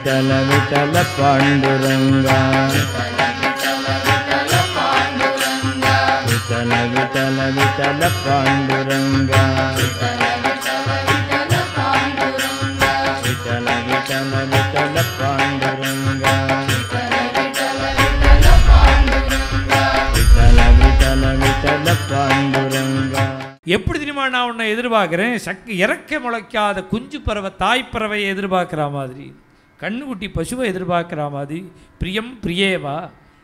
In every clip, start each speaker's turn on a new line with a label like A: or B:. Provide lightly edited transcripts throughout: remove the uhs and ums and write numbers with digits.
A: விட்டல விட்டல பாண்டுரங்கா விட்டல விட்டல விட்டல பாண்டுரங்கா விட்டல விட்டல விட்டல பாண்டுரங்கா விட்டல விட்டல விட்டல பாண்டுரங்கா.
B: எப்படி தெரியுமா நான் உன்னை எதிர்பார்க்குறேன்? இறக்க முளைக்காத குஞ்சு பறவை தாய் பறவையை எதிர்பார்க்குற மாதிரி, கண்ணுக்குட்டி பசுவை எதிர்பார்க்குற மாதிரி, பிரியம் பிரியேவா,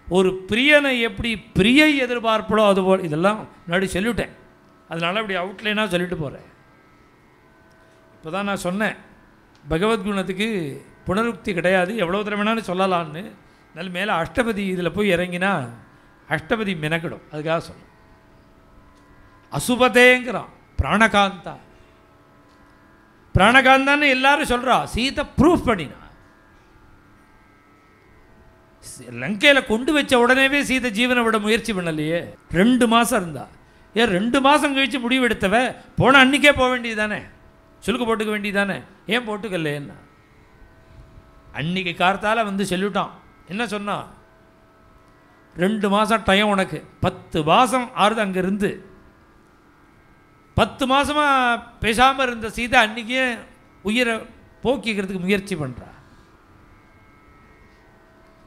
B: ஒரு பிரியனை எப்படி பிரியை எதிர்பார்ப்பளோ அதுபோல். இதெல்லாம் முன்னாடி சொல்லிவிட்டேன், அதனால் அப்படி அவுட்லைனாக சொல்லிட்டு போகிறேன். இப்போ தான் நான் சொன்னேன் பகவத்குணத்துக்கு புனருக்தி கிடையாது, எவ்வளோ தடவை வேணாலும் சொல்லலான்னு. நல்ல மேலே அஷ்டபதி இதில் போய் இறங்கினா அஷ்டபதி மெனக்கிடும், அதுக்காக சொல்லும். அசுபதேங்கிறான் பிராணகாந்தா. பிராணகாந்தான்னு எல்லாரும் சொல்கிறா, சீதை ப்ரூஃப் பண்ணினா. லங்கையில் கொண்டு வச்ச உடனேவே சீதை ஜீவனை விட முயற்சி பண்ணலையே. 2 மாதம் இருந்தா. 2 மாதம் கழித்து முடிவு எடுத்தவ போன அன்றைக்கே போக வேண்டியது தானே, சுலுக்கு போட்டுக்க வேண்டியது தானே, ஏன் போட்டுக்கல்லேன்னா. அன்றைக்கி கார்த்தால் வந்து சொல்லிவிட்டான். என்ன சொன்னான்? 2 மாதம் டைம் உனக்கு, 10 மாதம் ஆறுது அங்கே இருந்து. 10 மாதமாக பேசாமல் இருந்த சீதை அன்றைக்கே உயிரை போக்கிக்கிறதுக்கு முயற்சி பண்ணுறா.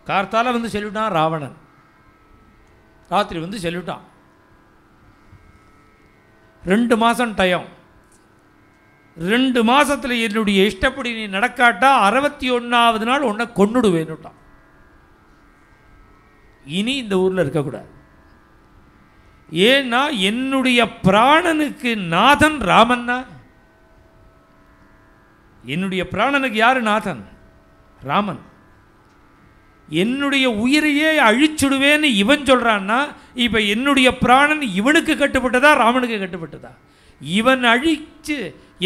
B: கார்த்தால வந்து சொல்லிவிட்டான் ராவணன், ராத்திரி வந்து சொல்லிவிட்டான் 2 மாதம் டைம், 2 மாதத்தில் என்னுடைய இஷ்டப்படி நீ நடக்காட்டா 61வது நாள் உன்னை கொன்னுடுவேன்னுட்டான். இனி இந்த ஊரில் இருக்கக்கூடாது. ஏன்னா என்னுடைய பிராணனுக்கு நாதன் ராமன்னா. என்னுடைய பிராணனுக்கு யாரு நாதன்? ராமன். என்னுடைய உயிரையே அழிச்சுடுவேன்னு இவன் சொல்கிறான்னா, இப்போ என்னுடைய பிராணன் இவனுக்கு கட்டுப்பட்டதா ராமனுக்கு கட்டுப்பட்டதா? இவன் அழிச்சு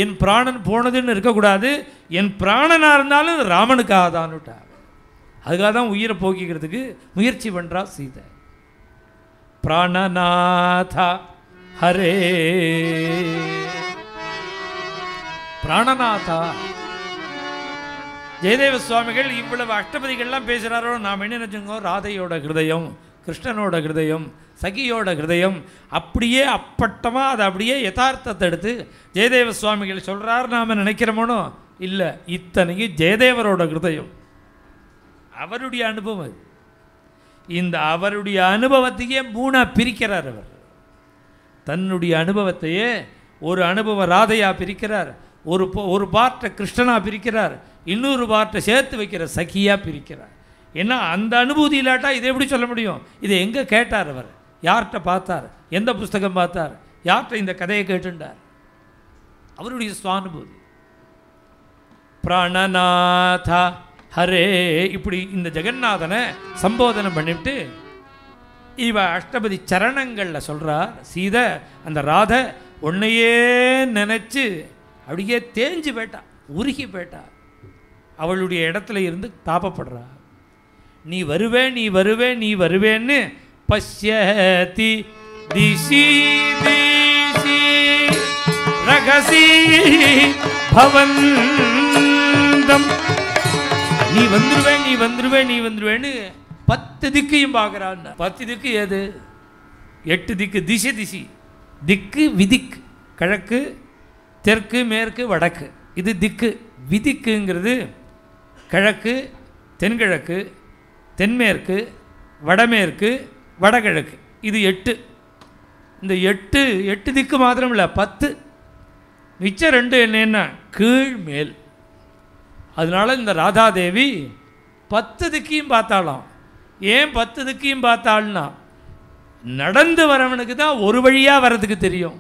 B: என் பிராணன் போனதுன்னு இருக்கக்கூடாது, என் பிராணனாக இருந்தாலும் ராமனுக்காக தான்னுட்டா. அதுக்காக தான் உயிரை போக்கிக்கிறதுக்கு முயற்சி பண்ணுறா சீதை. பிராணநாதா ஹரே பிராணநாதா. ஜெயதேவ சுவாமிகள் இவ்வளவு அஷ்டபதிகள்லாம் பேசுகிறாரோ, நாம் என்ன நினச்சோங்க, ராதையோட ஹிருதயம், கிருஷ்ணனோட ஹிருதயம், சகியோட ஹிருதயம், அப்படியே அப்பட்டமாக அதை அப்படியே யதார்த்தத்தை எடுத்து ஜெயதேவ சுவாமிகள் சொல்கிறார் நாம் நினைக்கிறோமோனோ. இல்லை, இத்தனைக்கும் ஜெயதேவரோட ஹிருதயம், அவருடைய அனுபவம் அது. இந்த அவருடைய அனுபவத்தையே 3ஆக பிரிக்கிறார் அவர். தன்னுடைய அனுபவத்தையே ஒரு அனுபவம் ராதையாக பிரிக்கிறார், ஒரு பார்ட்டை கிருஷ்ணனாக பிரிக்கிறார், இன்னொரு பார்ட்டை சேர்த்து வைக்கிற சகியாக பிரிக்கிறார். ஏன்னா அந்த அனுபூதி இல்லாட்டா இதை எப்படி சொல்ல முடியும்? இதை எங்கே கேட்டார் அவர்? யார்கிட்ட பார்த்தார்? எந்த புஸ்தகம் பார்த்தார்? யார்கிட்ட இந்த கதையை கேட்டுண்டார்? அவருடைய சுவானுபூதி. பிராணநாதா ஹரே இப்படி இந்த ஜெகநாதனை சம்போதனை பண்ணிவிட்டு இவ அஷ்டபதி சரணங்களில் சொல்கிறார். சீதை அந்த ராதை உன்னையே நினச்சி அப்படியே தேஞ்சு போயிட்டா, உருகி போயிட்டா. அவளுடைய இடத்துல இருந்து தாபப்படுறா. நீ வருவே நீ வருவே நீ வருவேன்னு பஷ்யதி திசி திசி ரகசி பவந்தம். நீ வந்துருவேன் நீ வந்துருவேன் நீ வந்துருவேன்னு 10 திக்கையும் பார்க்குறான். 10 திக்கு ஏது? 8 திக்கு. திசை திசி, திக்கு விதிக்கு, கிழக்கு தெற்கு மேற்கு வடக்கு, இது திக்கு. விதிக்குங்கிறது கிழக்கு தென்கிழக்கு தென்மேற்கு வடமேற்கு வடகிழக்கு, இது 8. இந்த 8 திக்கு மாத்திரம் இல்லை, 10. மிச்சம் 2 என்னென்னா கீழ் மேல். அதனால இந்த ராதாதேவி 10 திக்கையும் பார்த்தாலாம். ஏன் 10 திக்கையும் பார்த்தாள்னா, நடந்து வரவனுக்கு தான் ஒரு வழியாக வர்றதுக்கு தெரியும்.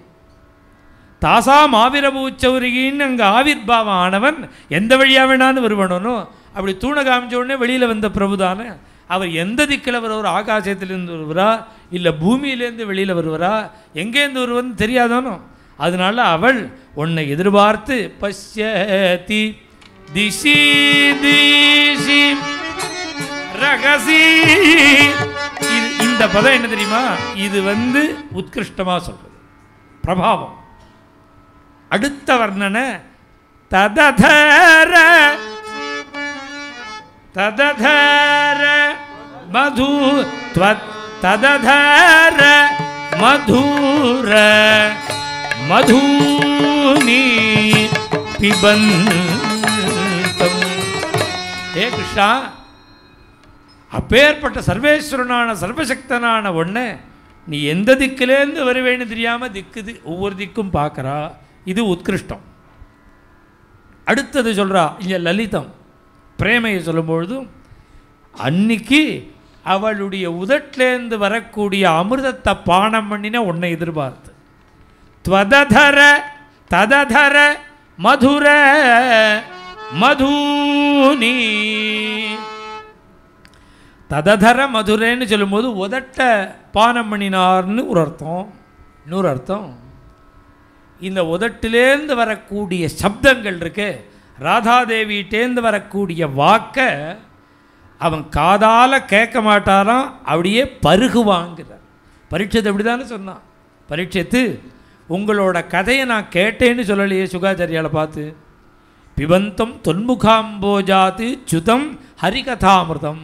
B: தாசா மாவிரபூச்சௌரிகின்னு அங்கே ஆவிர்பாவம் ஆனவன் எந்த வழியாக வேணான்னு வருவனோ. அப்படி தூணை காமிச்ச உடனே வெளியில் வந்த பிரபுதானே அவர் எந்த திக்கில் வருவார்? ஆகாசத்திலேருந்து வருவரா இல்லை பூமியிலேருந்து வெளியில் வருவரா, எங்கேருந்து வருவன்னு தெரியாதானோ. அதனால அவள் உன்னை எதிர்பார்த்து பஷ்யதி திசி திசி ரகசி. இந்த பதம் என்ன தெரியுமா? இது உத்கிருஷ்டமாக சொல்றது பிரபாவம். அடுத்த வர்ணனை தததர தததர மது தததர மதுர மதுனி பிபந்தம். ஏ கிருஷ்ணா, அப்பேற்பட்ட சர்வேஸ்வரனான சர்வசக்தனான ஒன்று நீ எந்த திக்கிலேருந்து வருவேன்னு தெரியாமல் திக்குது, ஒவ்வொரு திக்கும் பார்க்குறா. இது உத்கிருஷ்டம். அடுத்தது சொல்கிறா இங்கே லலிதம். பிரேமையை சொல்லும்பொழுதும் அன்னைக்கு அவளுடைய உதட்டிலேருந்து வரக்கூடிய அமிர்தத்தை பானம் பண்ணின உன்னை எதிர்பார்த்து துவததர தததர மதுர மதுனி. தததர மதுரைன்னு சொல்லும்போது உதட்ட பானம் பண்ணினார்னு ஒரு அர்த்தம். இன்னொரு அர்த்தம், இந்த உதட்டிலேருந்து வரக்கூடிய சப்தங்கள் இருக்கு, ராதாதேவிட்டேந்து வரக்கூடிய வாக்கை அவன் காதால் கேட்க மாட்டாராம், அப்படியே பருகுவாங்கிறார். பரீட்சத்து அப்படி தானே சொன்னான். பரீட்சத்து, உங்களோட கதையை நான் கேட்டேன்னு சொல்லலையே சுகாச்சாரியால் பார்த்து. பிபந்தம் தொன்முகாம்போஜாத்து சுதம் ஹரிகதாமிருதம்.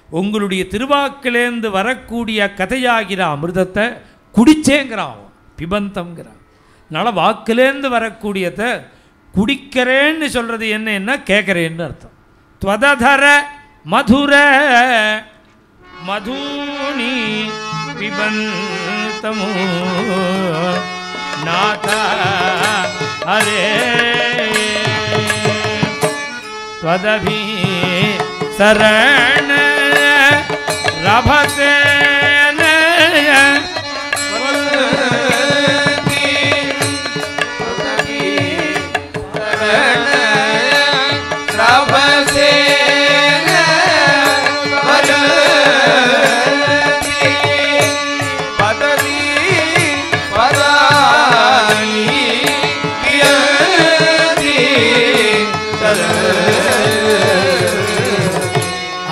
B: உங்களுடைய திருவாக்கிலேந்து வரக்கூடிய கதையாகிற அமிர்தத்தை குடிச்சேங்கிறான் பிபந்தம்ங்கிறான். அதனால் வாக்கிலேருந்து வரக்கூடியதை குடிக்கிறேன்னு சொல்கிறது என்ன கேட்குறேன்னு அர்த்தம். துவததர மதுர மதுனி பிபந்தமோ நாத ஹரே त्वदभि शरण रभसे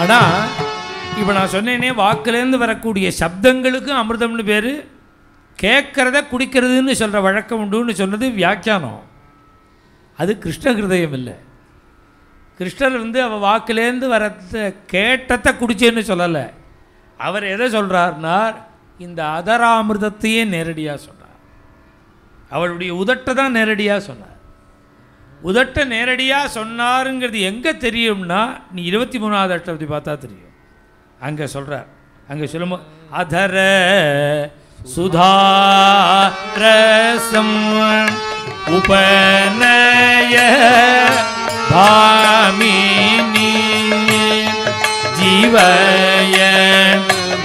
B: ஆனால் இப்போ நான் சொன்னேனே, வாக்குலேருந்து வரக்கூடிய சப்தங்களுக்கும் அமிர்தம்னு பேர். கேட்குறத குடிக்கிறதுன்னு சொல்கிற வழக்கம் உண்டுன்னு சொன்னது வியாக்கியானம். அது கிருஷ்ண ஹிருதயம் இல்லை. கிருஷ்ணர் அவள் வாக்குலேருந்து வரத்த கேட்டத்தை குடிச்சேன்னு சொல்லலை. அவர் எதை சொல்கிறார்னா, இந்த அதராமிர்தத்தையே நேரடியாக சொன்னார். அவளுடைய உதட்டை தான் நேரடியாக சொன்னார். உதட்ட நேரடியாக சொன்னாருங்கிறது எங்கே தெரியும்னா, நீ 23வது அஷ்டபதி பார்த்தா தெரியும். அங்கே சொல்கிறார். அங்கே சொல்லும் அதர சுதாரசம் உபநய பாமினி ஜீவய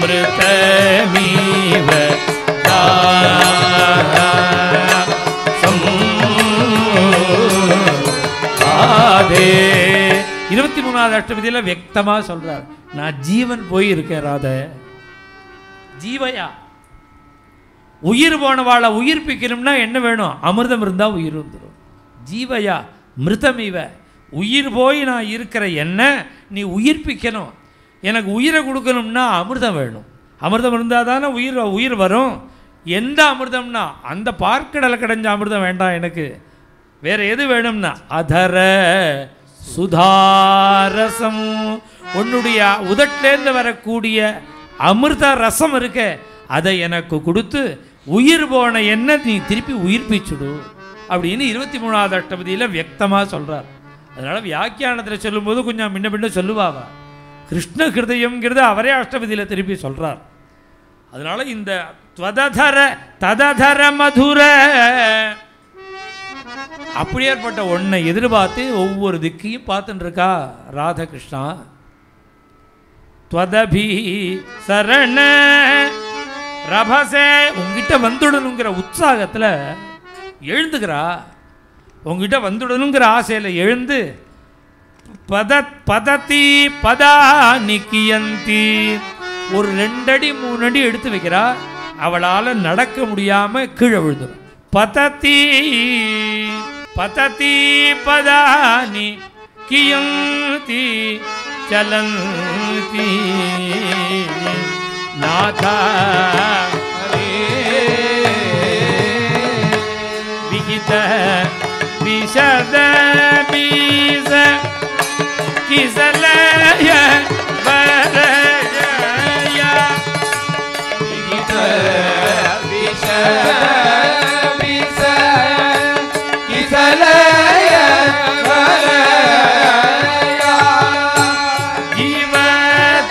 B: மிருதமீவ ராதே. 23வது அஷ்டபதியில் வியக்தமாக சொல்கிறார், நான் ஜீவன் போயிருக்கேன் ராதே. ஜீவயா, உயிர் போனவாளை உயிர்ப்பிக்கணும்னா என்ன வேணும்? அமிர்தம் இருந்தால் உயிர் வந்துடும். ஜீவயா மிருதமிவ, உயிர் போய் நான் இருக்கிற என்ன நீ உயிர்ப்பிக்கணும். எனக்கு உயிரை கொடுக்கணும்னா அமிர்தம் வேணும். அமிர்தம் இருந்தால் தானே உயிர் வரும். எந்த அமிர்தம்னா அந்த பார்க்கடலை கடைஞ்ச அமிர்தம் வேண்டாம் எனக்கு. வேறு எது வேணும்னா அதர சுதாரசம், உன்னுடைய உதட்டிலேருந்து வரக்கூடிய அமிர்த ரசம் இருக்க, அதை எனக்கு கொடுத்து உயிர் போன என்ன நீ திருப்பி உயிர்ப்பிச்சுடு அப்படின்னு 23வது அஷ்டபதியில் வியக்தமாக சொல்கிறார். அதனால் வியாக்கியானத்தில் சொல்லும்போது கொஞ்சம் முன்ன பின்ன சொல்லுவாவா. கிருஷ்ண ஹிருதயம்ங்கிறது அவரே அஷ்டபதியில் திருப்பி சொல்கிறார். அதனால் இந்த தததர மதுர அப்படியேற்பட்ட ஒன்றை எதிர்பார்த்து ஒவ்வொரு திக்கையும் பார்த்துட்டு இருக்கா ராதகிருஷ்ணா. துவதபி சரண ரபசே, உங்ககிட்ட வந்துடணுங்கிற உற்சாகத்தில் எழுந்துக்கிறா. உங்ககிட்ட வந்துடணுங்கிற ஆசையில் எழுந்து பதத்தி பதா நிக்கியந்தி, ஒரு 2 அடி 3 அடி எடுத்து வைக்கிறா. அவளால் நடக்க முடியாமல் கீழே விழுந்துடும். பதத்தி பதத்தி பதானி கியந்தி சலந்தி நாதா விகித விஷத பீச கிசலய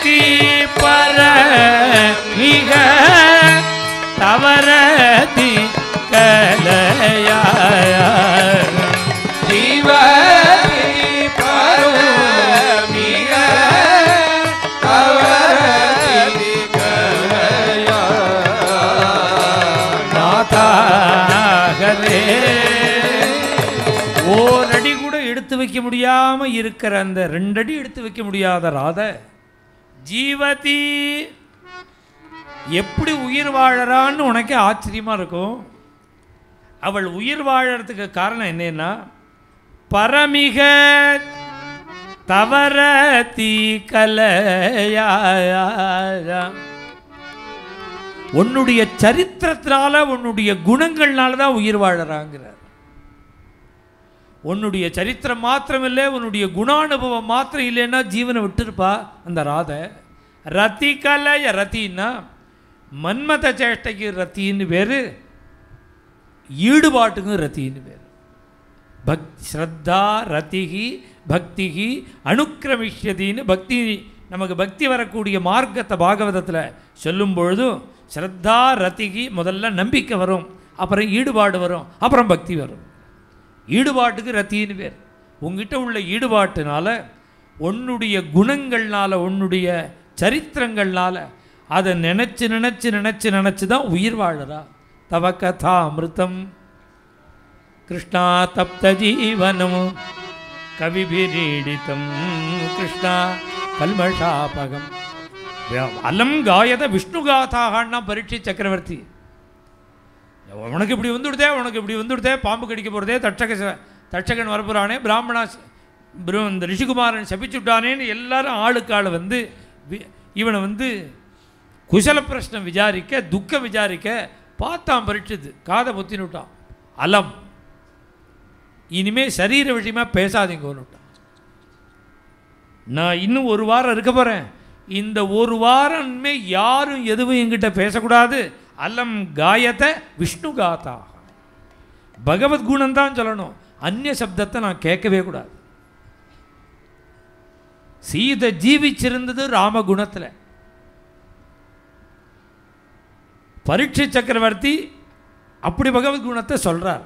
B: ஜீவதி பர மிக தவரதி கலையா
C: ஜீவதி பரமிக தவரதி கலையா
B: நாதாகரே. ஓரடி கூட எடுத்து வைக்க முடியாம இருக்கிற அந்த 2 அடி எடுத்து வைக்க முடியாத ராதை ஜீவதி எப்படி உயிர் வாழறான்னு உனக்கு ஆச்சரியமா இருக்கும். அவள் உயிர் வாழறதுக்கு காரணம் என்னன்னா பரமிக தவரதி கலையா. உன்னுடைய சரித்திரத்தினால உன்னுடைய குணங்கள்னால தான் உயிர் வாழறாங்கிறார். உன்னுடைய சரித்திரம் மாத்திரமில்லை, உன்னுடைய குணானுபவம் மாத்திரம் இல்லைன்னா ஜீவனை விட்டுருப்பா அந்த ராதை. ரத்தி கலைய ரத்தின்னா மன்மத சேஷ்டைக்கு ரத்தின்னு பேர், ஈடுபாட்டுக்கும் ரத்தின்னு பேர். ஸ்ரத்தா ரத்திகி பக்திகி அனுக்கிரமிஷ்யதின்னு பக்தி நமக்கு பக்தி வரக்கூடிய மார்க்கத்தை பாகவதத்தில் சொல்லும் பொழுதும் ஸ்ரத்தா ரத்திகி முதல்ல நம்பிக்கை வரும், அப்புறம் ஈடுபாடு வரும், அப்புறம் பக்தி வரும். ஈடுபாட்டுக்கு ரத்தின்னு பேர். உங்ககிட்ட உள்ள ஈடுபாட்டுனால உன்னுடைய குணங்கள்னால உன்னுடைய சரித்திரங்கள்னால அதை நினச்சி நினச்சி நினச்சி நினச்சி தான் உயிர் வாழறா. தவ கதா அமிர்தம் கிருஷ்ணா தப்த ஜீவனம் கவிபிரீடிதம் கிருஷ்ணா கல்மஷாபகம் அலம் காயத விஷ்ணு காத்தாகனா பரீட்சை சக்கரவர்த்தி. உனக்கு இப்படி வந்துவிடுதே, உனக்கு இப்படி வந்துவிடுதே, பாம்பு கடிக்க போகிறதே, தட்சகன் வரப்புறானே, பிராமணா இந்த ரிஷிகுமாரன் சபிச்சுட்டானேன்னு எல்லாரும் ஆளுக்கு ஆள் வந்து இவனை வந்து குசல பிரஷ்னம் விசாரிக்க துக்க விசாரிக்க பார்த்தான். பரீட்சித்து காதை பொத்தின்னு விட்டான். அலம் இனிமேல் சரீர விஷயமா பேசாதீங்கன்னு விட்டான். நான் இன்னும் 1 வாரம் இருக்க போகிறேன், இந்த 1 வாரமே யாரும் எதுவும் என்கிட்ட பேசக்கூடாது. அலம் காயத்தை விஷ்ணு காத்தா, பகவத்குணம் தான் சொல்லணும், அந்நிய சப்தத்தை நான் கேட்கவே கூடாது. சீதை ஜீவிச்சிருந்தது ராமகுணத்தில். பரீட்சை சக்கரவர்த்தி அப்படி பகவத்குணத்தை சொல்றார்.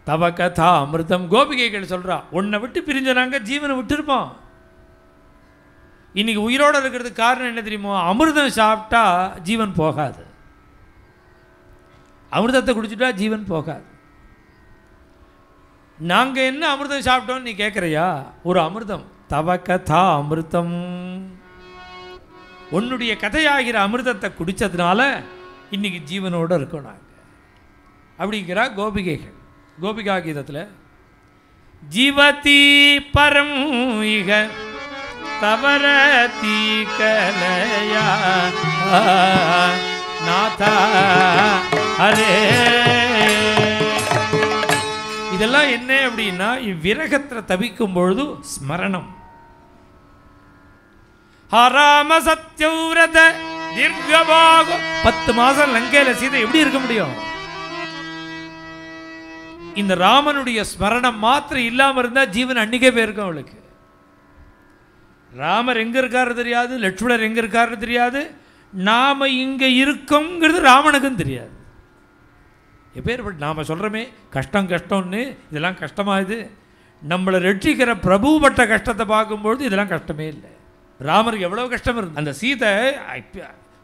B: தவ கதா அமிர்தம் கோபிகைகள் சொல்றா, உன்னை விட்டு பிரிஞ்சனாங்க ஜீவனை விட்டுருப்பான். இன்னைக்கு உயிரோடு இருக்கிறதுக்கு காரணம் என்ன தெரியுமோ? அமிர்தம் சாப்பிட்டா ஜீவன் போகாது, அமிர்தத்தை குடிச்சுட்டா ஜீவன் போகாது. நாங்கள் என்ன அமிர்தம் சாப்பிட்டோம்னு நீ கேட்குறியா? ஒரு அமிர்தம், தவ கதா அமிர்தம், உன்னுடைய கதையாகிற அமிர்தத்தை குடித்ததுனால இன்னைக்கு ஜீவனோடு இருக்கோம் நாங்கள் அப்படிங்கிறா கோபிகைகள். கோபிகா கீதத்தில் ஜீவதி பரம் இக தவரதி கலையா நாதா அரே. இதெல்லாம் என்ன அப்படின்னா, இவ்விரகத்தில் தவிக்கும் பொழுது ஸ்மரணம். ஹராம சத்யவிரத தீர்க்கமாக 10 மாசம் லங்கையில சீதை எப்படி இருக்க முடியும்? இந்த ராமனுடைய ஸ்மரணம் மாத்திரம் இல்லாம இருந்தா ஜீவன் அன்னைக்கே போயிருக்கும் அவளுக்கு. ராமர் எங்க இருக்காரு தெரியாது, லட்சுமணர் எங்க இருக்காரு தெரியாது, நாம இங்க இருக்கோங்கிறது ராமனுக்கும் தெரியாது. எப்பேற்பட்ட நாம சொல்றோமே கஷ்டம் கஷ்டம்னு, இதெல்லாம் கஷ்டமா? இது நம்மளை ரட்சிக்கிற பிரபு பட்ட கஷ்டத்தை பார்க்கும்பொழுது இதெல்லாம் கஷ்டமே இல்லை. ராமருக்கு எவ்வளவு கஷ்டம் இருக்கு. அந்த சீதை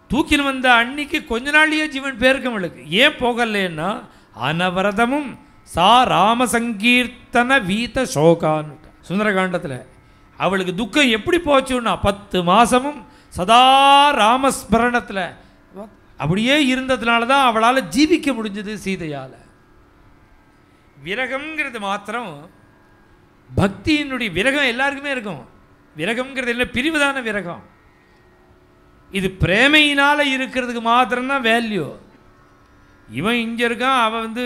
B: தூக்கில் வந்த அன்னைக்கு கொஞ்ச நாள்லயே ஜீவன் பேருக்கும் அவளுக்கு. ஏன் போகலன்னா அனவரதமும் சா ராம சங்கீர்த்தன வீத சோகான்னு சுந்தரகாண்டத்தில் அவளுக்கு துக்கம் எப்படி போச்சுன்னா 10 மாசமும் சதா ராமஸ்மரணத்தில் அப்படியே இருந்ததுனால தான் அவளால் ஜீவிக்க முடிஞ்சது சீதையால். விரகம்ங்கிறது மாத்திரம் பக்தியினுடைய விரகம் எல்லாருக்குமே இருக்கும். விரகம்ங்கிறது என்ன, பிரிவுதான விரகம். இது பிரேமையினால் இருக்கிறதுக்கு மாத்திரம்தான் வேல்யூ. இவன் இங்கே இருக்கான், அவன் வந்து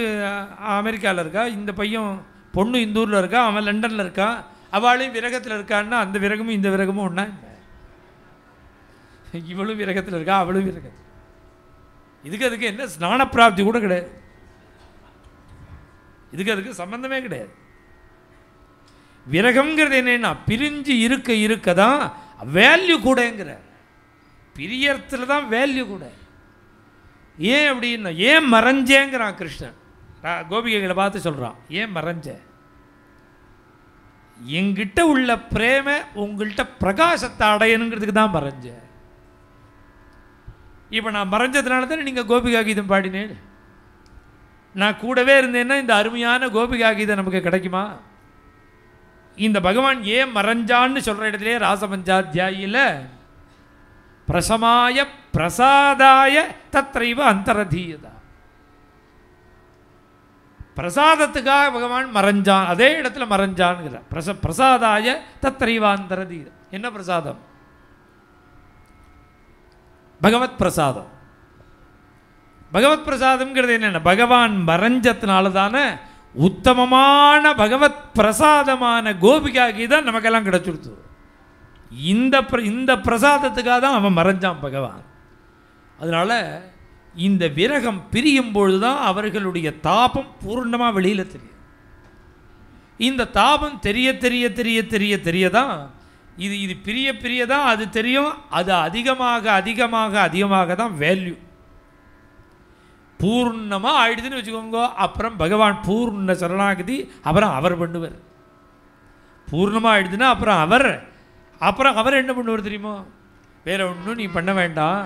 B: அமெரிக்காவில் இருக்கா, இந்த பையன் பொண்ணு இந்த ஊரில் இருக்கா, அவன் லண்டனில் இருக்கான், அவளையும் விரகத்தில் இருக்கான்னா அந்த விரகமும் இந்த விரகமும் ஒன்றா? இவளும் விரகத்தில் இருக்கா, அவளும் விரகத்தில். இதுக்கு என்ன ஸ்நான பிராப்தி கூட கிடையாது, அதுக்கு சம்பந்தமே கிடையாது. விரகம்ங்கிறது என்னன்னா பிரிஞ்சு இருக்க தான் வேல்யூ கூடங்கிற, பிரியத்தில் தான் வேல்யூ கூட. ஏன் அப்படின்னா ஏன் மறைஞ்சேங்கிறான் கிருஷ்ணன், கோபிகைகளை பார்த்து சொல்கிறான், ஏன் மறைஞ்ச? எங்கிட்ட உள்ள பிரேம உங்கள்கிட்ட பிரகாசத்தை அடையணுங்கிறதுக்கு தான் மறைஞ்ச. இப்போ நான் மறைஞ்சதுனால தானே நீங்கள் கோபிகா கீதம் பாடினேன். நான் கூடவே இருந்தேன்னா இந்த அருமையான கோபிகா கீதம் நமக்கு கிடைக்குமா? இந்த பகவான் ஏன் மறைஞ்சான்னு சொல்கிற இடத்துலேயே ராசபஞ்சாத்தியாயில பிரசமாய பிரசாதாய தத்ரைவ அந்தரதீயதா, பிரசாதத்துக்காக பகவான் மறைஞ்சான், அதே இடத்துல மறைஞ்சான்ங்கிற. பிரசாதாய தத்ரைவாந்தரதீத. என்ன பிரசாதம்? பகவத் பிரசாதம். பகவத் பிரசாதம்ங்கிறது என்னென்ன? பகவான் மறைஞ்சதுனால தானே உத்தமமான பகவத் பிரசாதமான கோபிகா கீதம் நமக்கெல்லாம் கிடைச்சிடுத்து. இந்த பிரசாதத்துக்காக தான் அவன் மறைஞ்சான் பகவான். அதனால் இந்த விரகம் பிரியும் பொழுது தான் அவர்களுடைய தாபம் பூர்ணமாக வெளியில் தெரியும். இந்த தாபம் தெரிய தெரிய தெரிய தெரிய தெரிய தான் இது பிரிய பிரிய தான் அது தெரியும். அது அதிகமாக அதிகமாக அதிகமாக தான் வேல்யூ. பூர்ணமாக ஆயிடுதுன்னு வச்சுக்கோங்க, அப்புறம் பகவான் பூர்ண சரணாகதி அப்புறம் அவர் பண்ணுவார். பூர்ணமாக ஆயிடுதுன்னா அப்புறம் அவர் என்ன பண்ணுவார் தெரியுமோ? வேற ஒன்றும் நீ பண்ண வேண்டாம்,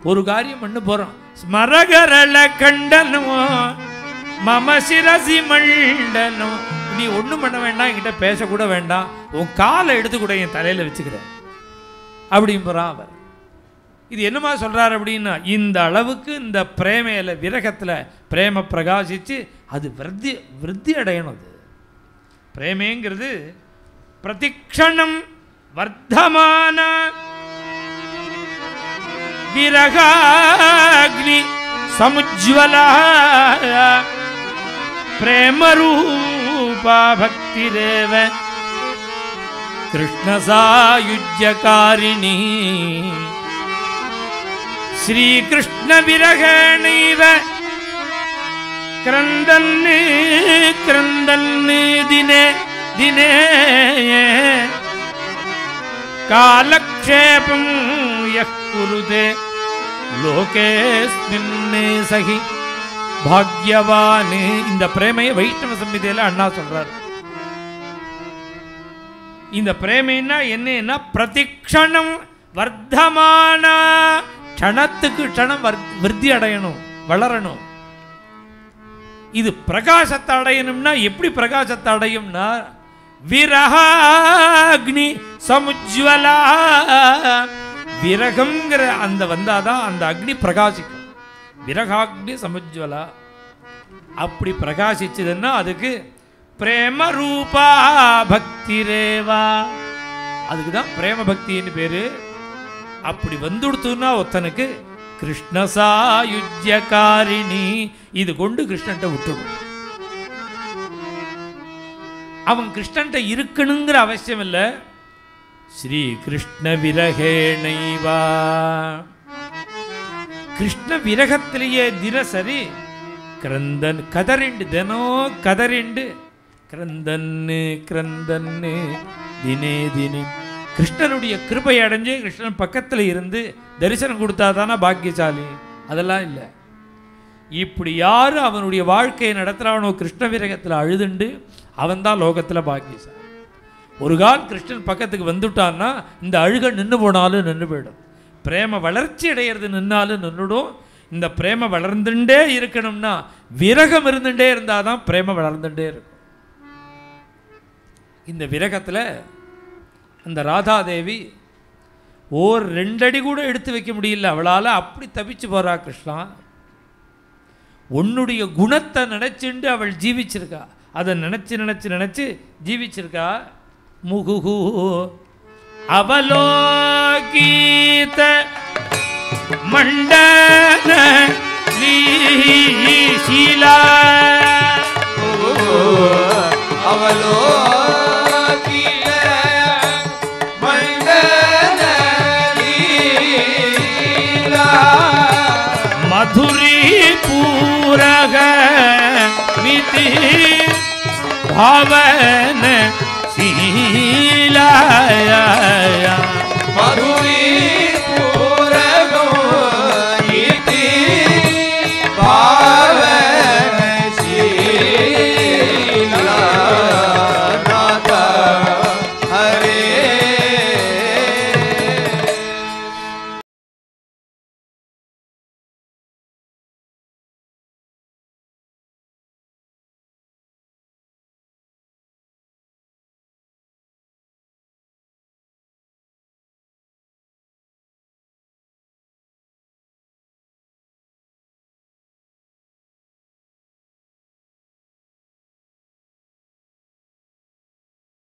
B: ஒரு காரியம் பண்ண போகிறோம். ஸ்மரகரள கண்டனமோ மம சிரசி மண்டனோ, நீ ஒன்றும் பண்ண வேண்டாம், என்கிட்ட பேசக்கூட வேண்டாம், உன் காலை எடுத்து கூட என் தலையில் வச்சுக்கிறேன் அப்படிங்கிறான் அவர். இது என்னமா சொல்கிறார் அப்படின்னா, இந்த அளவுக்கு இந்த பிரேமையில் விரகத்தில் பிரேம பிரகாசித்து அது விருத்தி அடையணும். அது பிரேமேங்கிறது பிரதிக்ஷணம் வர்த்தமான விரகாக்னி சமுஜ்வலா பிரேமரூபா பக்திரேவ கிருஷ்ண சாயுஜ்யகாரிணி ஸ்ரீகிருஷ்ண விரகணைவ கிரந்தன்னு கிரந்தன்னு தினே தினே காலக்ஷேபம் யக் குருதே லோகேஸ்மின் சகி பாக்யவானு. இந்த பிரேமையை வைஷ்ணவ சம்ஹிதையில் அண்ணா சொல்றார். இந்த பிரேமைன்னா என்னன்னா பிரதிக்ஷணம் வர்த்தமான, க்ஷணத்துக்கு க்ஷணம் விருத்தி அடையணும், வளரணும். இது பிரகாசத்தை அடையணும்னா எப்படி பிரகாசத்தை அடையும்னா விரகாக்னி சமுஜ்வலா, விரகம்ங்கிற அந்த வந்தாதான் அந்த அக்னி பிரகாசிக்கும். விரகாக்னி சமுஜ்வலா அப்படி பிரகாசிச்சதுன்னா அதுக்கு பிரேம ரூபா பக்தி ரேவா, அதுக்கு தான் பிரேம பக்தின்னு பேரு. அப்படி வந்துடுத்துன்னா ஒருத்தனுக்கு கிருஷ்ண சாயுஜ்யகாரிணி, இது கொண்டு கிருஷ்ணன்ட்ட விட்டுடும். அவன் கிருஷ்ணன்ட்ட இருக்கணுங்கிற அவசியம் இல்லை. ஸ்ரீ கிருஷ்ண விரகேணைவா, கிருஷ்ண விரகத்திலேயே தினசரி கிரந்தன் கதறிண்டு, தினம் கதறிண்டு கிரந்தன்னு கிரந்தன்னு தினே தினே கிருஷ்ணனுடைய கிருபை அடைஞ்சு கிருஷ்ணன் பக்கத்தில் இருந்து தரிசனம் கொடுத்தாதானா பாக்கியசாலி. அதெல்லாம் இல்லை. இப்படி யார் அவனுடைய வாழ்க்கையை நடத்துகிறானோ கிருஷ்ண விரகத்தில் அழுதுண்டு அவன்தான் லோகத்தில் பாக்கியசாலி. ஒரு கால் கிருஷ்ணன் பக்கத்துக்கு வந்துட்டான்னா இந்த அழுகை நின்று போனாலும் நின்று போயிடும். பிரேம வளர்ச்சி அடையிறது நின்னாலும் நின்றுடும். இந்த பிரேம வளர்ந்துட்டே இருக்கணும்னா விரகம் இருந்துட்டே இருந்தால் தான் பிரேம வளர்ந்துட்டே இருக்கும். இந்த விரகத்தில் அந்த ராதாதேவி ஓர் 2 அடி கூட எடுத்து வைக்க முடியல, அவளால் அப்படி தப்பிச்சு போகிறா. கிருஷ்ணா உன்னுடைய குணத்தை நினச்சிண்டு அவள் ஜீவிச்சிருக்கா, அதை நினச்சி நினச்சி நினச்சி ஜீவிச்சிருக்கா. முகுகு அவலோகீத மண்டன லீலா
C: அவலோகீத மண்டன லீலா
B: धुरी पूरग मिति भावन शीलाया